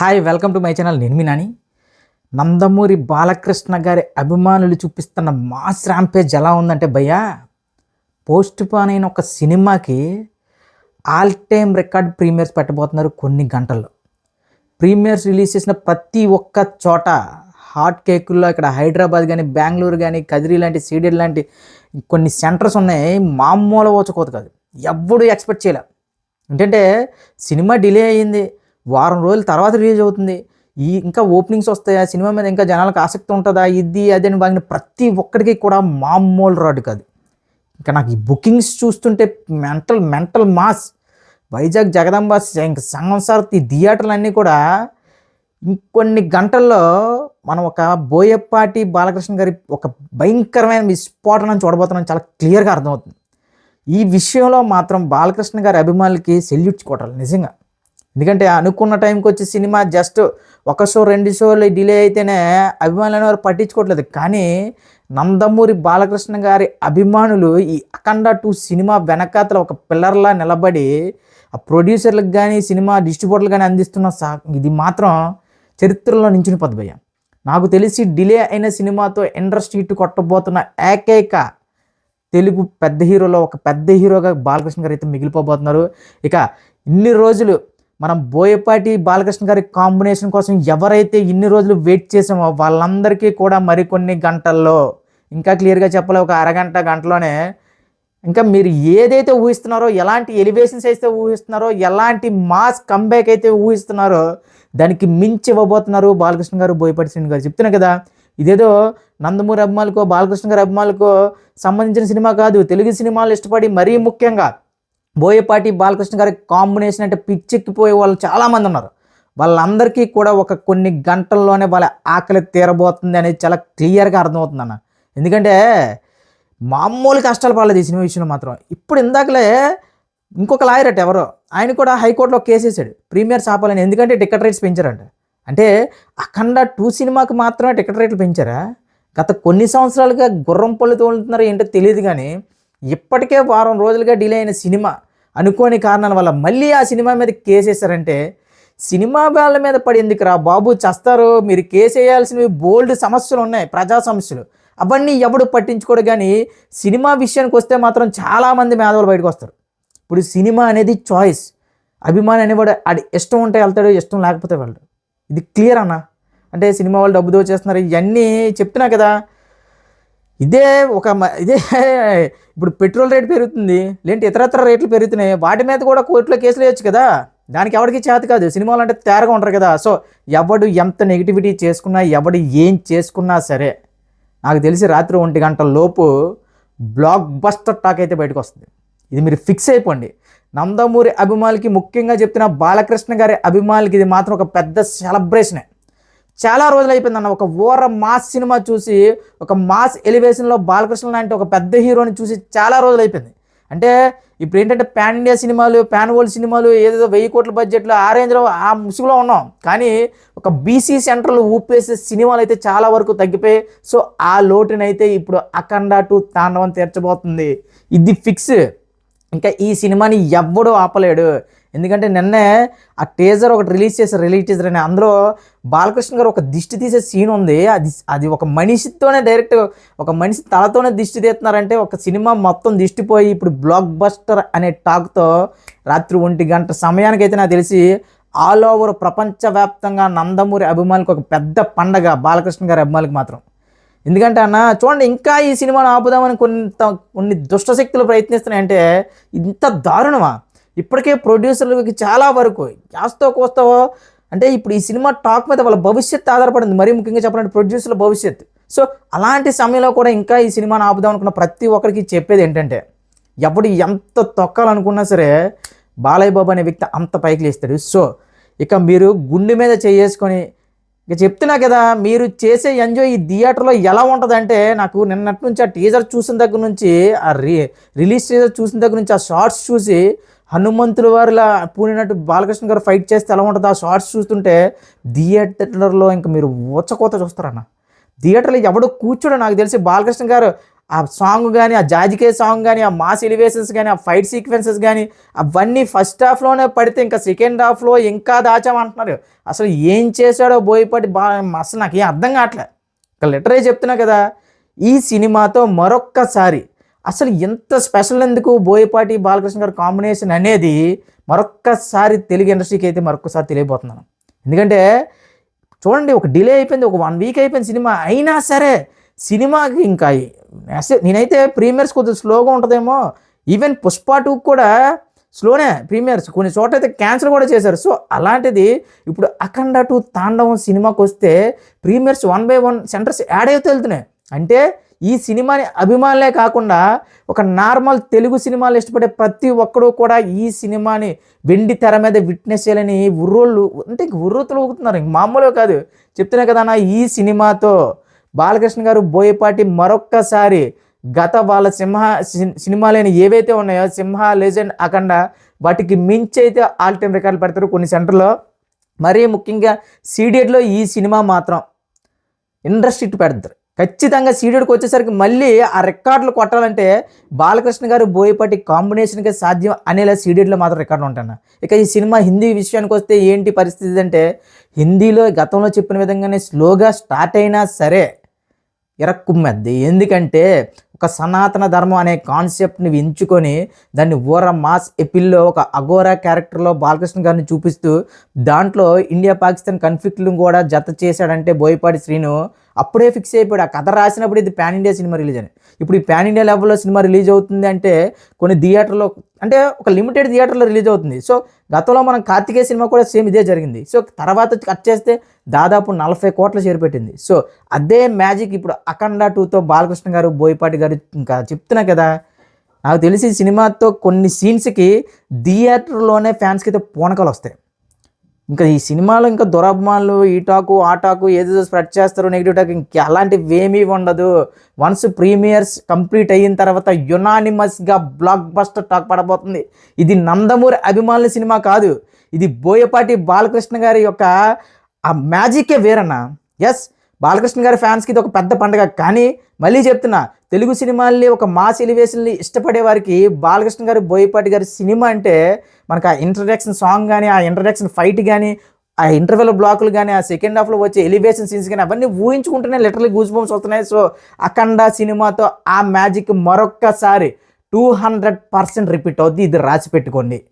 Hi, welcome to my channel. నేను మీ నాని. నందమూరి బాలకృష్ణ గారి అభిమానులు చూపిస్తున్న మాస్ ర్యాంపేజ్ ఎలా ఉందంటే భయ్యా, పోస్ట్ పోన్ అయిన ఒక సినిమాకి ఆల్ టైమ్ రికార్డ్ ప్రీమియర్స్ పెట్టబోతున్నారు కొన్ని గంటల్లో. ప్రీమియర్స్ రిలీజ్ చేసిన ప్రతి ఒక్క చోట హాట్ కేకుల్లో ఇక్కడ హైదరాబాద్ కానీ, బెంగళూరు కానీ, కదిరి లాంటి, సీడెడ్ లాంటి కొన్ని సెంటర్స్ ఉన్నాయి. మామూలు ఓచకోత కాదు, ఎవ్వడూ ఎక్స్పెక్ట్ చేయలే. ఏంటంటే సినిమా డిలే అయ్యింది, వారం రోజుల తర్వాత రిలీజ్ అవుతుంది, ఇంకా ఓపెనింగ్స్ వస్తాయా, సినిమా మీద ఇంకా జనాలకు ఆసక్తి ఉంటుందా, ఇది అదే అని బాగిన ప్రతి ఒక్కడికి కూడా మామూలు రాడు కాదు. ఇంకా నాకు ఈ బుకింగ్స్ చూస్తుంటే మెంటల్ మాస్. వైజాగ్ జగదాంబ ఇంకా సంగం సారథి థియేటర్లు అన్నీ కూడా ఇంకొన్ని గంటల్లో మనం ఒక బోయపాటి బాలకృష్ణ గారి ఒక భయంకరమైన విస్ఫోటనం చూడబోతున్నాం. చాలా క్లియర్గా అర్థమవుతుంది. ఈ విషయంలో మాత్రం బాలకృష్ణ గారి అభిమానులకి సెల్యూట్ కొట్టాలి నిజంగా. ఎందుకంటే అనుకున్న టైంకి వచ్చి సినిమా జస్ట్ ఒక షో 2 షోలు డిలే అయితేనే అభిమానులు వారు పట్టించుకోవట్లేదు. కానీ నందమూరి బాలకృష్ణ గారి అభిమానులు ఈ అఖండ 2 సినిమా వెనకాతల ఒక పిల్లర్లా నిలబడి ఆ ప్రొడ్యూసర్లకు కానీ, సినిమా డిస్ట్రిబ్యూటర్లు కానీ అందిస్తున్న ఇది మాత్రం చరిత్రలో నించుని పద్భయ్య. నాకు తెలిసి డిలే అయిన సినిమాతో ఇండస్ట్రీ హిట్ కొట్టబోతున్న ఏకైక తెలుగు పెద్ద హీరోలో ఒక పెద్ద హీరోగా బాలకృష్ణ గారు అయితే మిగిలిపోబోతున్నారు. ఇక ఇన్ని రోజులు మనం బోయపాటి బాలకృష్ణ గారి కాంబినేషన్ కోసం ఎవరైతే ఇన్ని రోజులు వెయిట్ చేసామో వాళ్ళందరికీ కూడా మరికొన్ని గంటల్లో, ఇంకా క్లియర్గా చెప్పాలి ఒక అరగంట గంటలోనే, ఇంకా మీరు ఏదైతే ఊహిస్తున్నారో, ఎలాంటి ఎలివేషన్స్ అయితే ఊహిస్తున్నారో, ఎలాంటి మాస్ కంబ్యాక్ అయితే ఊహిస్తున్నారో దానికి మించి ఇవ్వబోతున్నారు బాలకృష్ణ గారు, బోయపాటి శ్రీను గారు. చెప్తున్నా కదా, ఇదేదో నందమూరి అభిమానులకో, బాలకృష్ణ గారి అభిమానులకో సంబంధించిన సినిమా కాదు. తెలుగు సినిమాలు ఇష్టపడి మరీ ముఖ్యంగా బోయపాటి బాలకృష్ణ గారి కాంబినేషన్ అంటే పిచ్చెక్కిపోయే వాళ్ళు చాలామంది ఉన్నారు. వాళ్ళందరికీ కూడా ఒక కొన్ని గంటల్లోనే వాళ్ళ ఆకలి తీరబోతుంది అనేది చాలా క్లియర్గా అర్థమవుతుంది అన్న. ఎందుకంటే మామూలు కష్టాలు పడలేదు ఈ సినిమా విషయంలో మాత్రం. ఇప్పుడు ఇందాకలే ఇంకొక లాయర్ అట ఎవరో, ఆయన కూడా హైకోర్టులో కేసు వేసాడు ప్రీమియర్స్ ఆపాలని. ఎందుకంటే టికెట్ రేట్స్ పెంచారంట. అంటే అఖండ 2 సినిమాకి మాత్రమే టికెట్ రేట్లు పెంచారా? గత కొన్ని సంవత్సరాలుగా గుర్రం పళ్ళు తోలుతున్నారు ఏంటో తెలియదు. కానీ ఇప్పటికే వారం రోజులుగా డిలే అయిన సినిమా అనుకోని కారణాల వల్ల మళ్ళీ ఆ సినిమా మీద కేసు వేశారంటే, సినిమా వాళ్ళ మీద పడి ఎందుకురా బాబు, చస్తారు. మీరు కేసు వేయాల్సినవి బోల్డ్ సమస్యలు ఉన్నాయి, ప్రజా సమస్యలు. అవన్నీ ఎవడు పట్టించుకోడు. కానీ సినిమా విషయానికి వస్తే మాత్రం చాలామంది మేధావులు బయటకు వస్తారు. ఇప్పుడు సినిమా అనేది చాయిస్. అభిమాని అనేవాడు అది ఇష్టం ఉంటే వెళ్తాడు, ఇష్టం లేకపోతే వెళ్ళడు. ఇది క్లియర్ అన్న. అంటే సినిమా వాళ్ళు డబ్బు దోచేస్తున్నారు ఇవన్నీ చెప్తున్నా కదా. ఇదే ఇప్పుడు పెట్రోల్ రేట్ పెరుగుతుంది, లేదంటే ఇతరత్ర రేట్లు పెరుగుతున్నాయి. వాటి మీద కూడా కోర్టులో కేసులు వేయచ్చు కదా. దానికి ఎవరికి చేత కాదు. సినిమాలు అంటే తేరగా ఉంటారు కదా. సో ఎవడు ఎంత నెగిటివిటీ చేసుకున్నా, ఎవడు ఏం చేసుకున్నా సరే, నాకు తెలిసి రాత్రి 1 గంటల లోపు బ్లాక్ బస్టర్ టాక్ అయితే బయటకు వస్తుంది. ఇది మీరు ఫిక్స్ అయిపోండి. నందమూరి అభిమానులకి, ముఖ్యంగా చెప్తున్న బాలకృష్ణ గారి అభిమానులకి ఇది మాత్రం ఒక పెద్ద సెలబ్రేషనే. చాలా రోజులు అయిపోయిందన్న ఒక ఓర మాస్ సినిమా చూసి, ఒక మాస్ ఎలివేషన్లో బాలకృష్ణ లాంటి ఒక పెద్ద హీరోని చూసి చాలా రోజులు అయిపోయింది. అంటే ఇప్పుడు ఏంటంటే పాన్ ఇండియా సినిమాలు, పాన్ వరల్డ్ సినిమాలు ఏదో 1000 కోట్ల బడ్జెట్లో ఆ రేంజ్లో ఆ ముసుగులో ఉన్నాం. కానీ ఒక బీసీ సెంటర్లు ఊపేసే సినిమాలు అయితే చాలా వరకు తగ్గిపోయాయి. సో ఆ లోటునైతే ఇప్పుడు అఖండ 2 తాండవం తీర్చబోతుంది. ఇది ఫిక్స్. ఇంకా ఈ సినిమాని ఎవ్వడూ ఆపలేడు. ఎందుకంటే నిన్నే ఆ టీజర్ ఒకటి రిలీజ్ టీజర్ అని, అందులో బాలకృష్ణ గారు ఒక దిష్టి తీసే సీన్ ఉంది. అది ఒక మనిషితోనే డైరెక్ట్, ఒక మనిషి తలతోనే దిష్టి తీస్తున్నారంటే ఒక సినిమా మొత్తం దిష్టిపోయి ఇప్పుడు బ్లాక్ బస్టర్ అనే టాక్తో రాత్రి 1 గంట సమయానికైతే నాకు తెలిసి ఆల్ ఓవర్ ప్రపంచవ్యాప్తంగా నందమూరి అభిమానులకు ఒక పెద్ద పండగ బాలకృష్ణ గారి అభిమానులకు మాత్రం. ఎందుకంటే అన్న చూడండి, ఇంకా ఈ సినిమాను ఆపుదామని కొన్ని దుష్టశక్తులు ప్రయత్నిస్తున్నాయంటే ఇంత దారుణమా? ఇప్పటికే ప్రొడ్యూసర్లకి చాలా వరకు కాస్తో కోస్తావో, అంటే ఇప్పుడు ఈ సినిమా టాక్ మీద వాళ్ళ భవిష్యత్తు ఆధారపడింది. మరీ ముఖ్యంగా చెప్పాలంటే ప్రొడ్యూసర్ల భవిష్యత్తు. సో అలాంటి సమయంలో కూడా ఇంకా ఈ సినిమాను ఆపుదాం అనుకున్న ప్రతి ఒక్కరికి చెప్పేది ఏంటంటే, ఎవడు ఎంత తొక్కాలనుకున్నా సరే బాలయ్య బాబు అనే వ్యక్తి అంత పైకి లేస్తాడు. సో ఇక మీరు గుండె మీద చేసుకొని, ఇక చెప్తున్నా కదా, మీరు చేసే ఎంజాయ్ ఈ థియేటర్లో ఎలా ఉంటుందంటే, నాకు నిన్నటి నుంచి ఆ టీజర్ చూసిన దగ్గర నుంచి, ఆ రిలీజ్ టీజర్ చూసిన దగ్గర నుంచి, ఆ షార్ట్స్ చూసి హనుమంతుల వారిలా పూనినట్టు బాలకృష్ణ గారు ఫైట్ చేస్తే ఎలా ఉంటుంది ఆ షార్ట్స్ చూస్తుంటే థియేటర్లో ఇంకా మీరు ఊచకోత చూస్తారన్న. థియేటర్లో ఎవడు కూర్చోడు. నాకు తెలిసి బాలకృష్ణ గారు ఆ సాంగ్ కానీ, ఆ జాజికే సాంగ్ కానీ, ఆ మాస్ ఎలివేషన్స్ కానీ, ఆ ఫైట్ సీక్వెన్సెస్ కానీ అవన్నీ ఫస్ట్ హాఫ్లోనే పడితే ఇంకా సెకండ్ హాఫ్లో ఇంకా దాచామంటున్నారు. అసలు ఏం చేశాడో బోయపాటి అసలు నాకు ఏం అర్థం కావట్లే. ఇక లిటరరీ చెప్తున్నా కదా, ఈ సినిమాతో మరొక్కసారి అసలు ఎంత స్పెషల్ ఎందుకు బోయపాటి బాలకృష్ణ గారి కాంబినేషన్ అనేది మరొక్కసారి తెలుగు ఇండస్ట్రీకి అయితే మరొక్కసారి తెలియబోతున్నాను. ఎందుకంటే చూడండి, ఒక డిలే అయిపోయింది, ఒక 1 వీక్ అయిపోయింది సినిమా, అయినా సరే సినిమాకి ఇంకా నేనైతే ప్రీమియర్స్ కొద్దిగా స్లోగా ఉంటుందేమో, ఈవెన్ పుష్ప 2 కూడా స్లోనే ప్రీమియర్స్, కొన్ని చోట్ల అయితే క్యాన్సిల్ కూడా చేశారు. సో అలాంటిది ఇప్పుడు అఖండ 2 తాండవం సినిమాకి వస్తే ప్రీమియర్స్ 1 by 1 సెంటర్స్ యాడ్ అయితే వెళ్తున్నాయి. అంటే ఈ సినిమాని అభిమానులే కాకుండా ఒక నార్మల్ తెలుగు సినిమాలు ఇష్టపడే ప్రతి ఒక్కడు కూడా ఈ సినిమాని వెండి తెర మీద విట్నెస్ చేయాలని ఉర్రోళ్ళు అంటే ఉర్రూతలు ఊగుతున్నారు. మామూలుగా కాదు, చెప్తున్నా కదా అన్న, ఈ సినిమాతో బాలకృష్ణ గారు బోయపాటి మరొక్కసారి గత వాళ్ళ సినిమాలైన ఏవైతే ఉన్నాయో సింహ, లెజెండ్, అఖండ వాటికి మించి అయితే ఆల్ టైమ్ రికార్డులు పెడతారు కొన్ని సెంటర్లో. మరీ ముఖ్యంగా సీడెడ్లో ఈ సినిమా మాత్రం ఇండస్ట్రీ ఇట్టు పెడతారు. ఖచ్చితంగా సీడెడ్కి వచ్చేసరికి మళ్ళీ ఆ రికార్డులు కొట్టాలంటే బాలకృష్ణ గారు బోయపాటి కాంబినేషన్గా సాధ్యం అనేలా సీడెడ్లో మాత్రం రికార్డులు ఉంటాను. ఇక ఈ సినిమా హిందీ విషయానికి వస్తే ఏంటి పరిస్థితి అంటే, హిందీలో గతంలో చెప్పిన విధంగానే స్లోగా స్టార్ట్ అయినా సరే ఇరక్కుమ్మెద్ది. ఎందుకంటే ఒక సనాతన ధర్మం అనే కాన్సెప్ట్ని ఎంచుకొని దాన్ని ఓర మాస్ ఎపిల్లో ఒక అఘోరా క్యారెక్టర్లో బాలకృష్ణ గారిని చూపిస్తూ దాంట్లో ఇండియా పాకిస్తాన్ కన్ఫ్లిక్ట్లను కూడా జత చేశాడంటే బోయపాటి శ్రీను అప్పుడే ఫిక్స్ అయిపోయాడు. ఆ కథ రాసినప్పుడు ఇది పాన్ ఇండియా సినిమా రిలీజ్ అని. ఇప్పుడు ఈ పాన్ ఇండియా లెవెల్లో సినిమా రిలీజ్ అవుతుంది అంటే కొన్ని థియేటర్లో, అంటే ఒక లిమిటెడ్ థియేటర్లో రిలీజ్ అవుతుంది. సో గతంలో మనం కార్తికేయ సినిమా కూడా సేమ్ ఇదే జరిగింది. సో తర్వాత కట్ చేస్తే దాదాపు 40 కోట్ల చేరిపెట్టింది. సో అదే మ్యాజిక్ ఇప్పుడు అఖండ 2తో బాలకృష్ణ గారు బోయపాటి గారు ఇంకా చెప్తున్నా కదా, నాకు తెలిసి సినిమాతో కొన్ని సీన్స్కి థియేటర్లోనే ఫ్యాన్స్కి అయితే పూనకాలు వస్తాయి. ఇంకా ఈ సినిమాలో ఇంకా దురభిమానులు ఈ టాకు ఆ టాకు ఏదో స్ప్రెడ్ చేస్తారు, నెగిటివ్ టాక్, ఇంకా అలాంటివి ఏమీ ఉండదు. వన్స్ ప్రీమియర్స్ కంప్లీట్ అయిన తర్వాత యునానిమస్గా బ్లాక్ బస్టర్ టాక్ పడబోతుంది. ఇది నందమూరి అభిమానుల సినిమా కాదు, ఇది బోయపాటి బాలకృష్ణ గారి యొక్క ఆ మ్యాజికే వేరన్న. ఎస్, బాలకృష్ణ గారి ఫ్యాన్స్కి ఇది ఒక పెద్ద పండుగ. కానీ మళ్ళీ చెప్తున్నా, తెలుగు సినిమాల్ని ఒక మాస్ ఎలివేషన్ని ఇష్టపడే వారికి బాలకృష్ణ గారు బోయపాటి గారి సినిమా అంటే మనకు ఆ ఇంట్రడక్షన్ సాంగ్ కానీ, ఆ ఇంట్రడక్షన్ ఫైట్ కానీ, ఆ ఇంటర్వెల్ బ్లాకులు కానీ, ఆ సెకండ్ హాఫ్లో వచ్చే ఎలివేషన్ సీన్స్ కానీ అవన్నీ ఊహించుకుంటూనే లిటరలీ గూస్ బంప్స్ వస్తున్నాయి. సో అఖండ సినిమాతో ఆ మ్యాజిక్ మరొక్కసారి 200% రిపీట్ అవుద్ది, ఇది రాసి పెట్టుకోండి.